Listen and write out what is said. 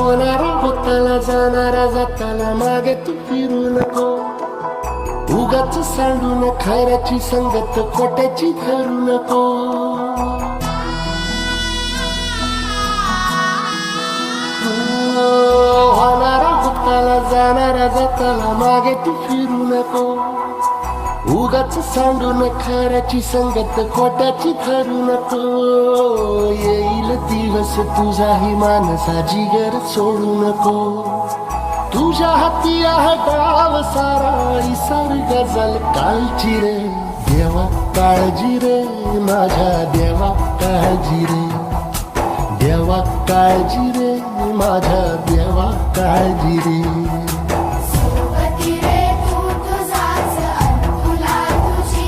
होणारा होताला जाणारा जाताला मागे तू फिरू नको. उगाच सांडून खऱ्याची संगत खोट्याची धरू नको. होणारा होताला जाणारा जाताला मागे तू फिरू नको. उगाच सांडून खऱ्याची संगत खोट्याची धरू नको. येईल दिवस तुझाही मानसा जिगर सोडू नको. तुझ्या हाती आहे डाव सारा इसार गजल कालची रे. देवा काळजी रे माझ्या देवा काळजी रे. देवा काळजी रे माझ्या देवा काळजी रे.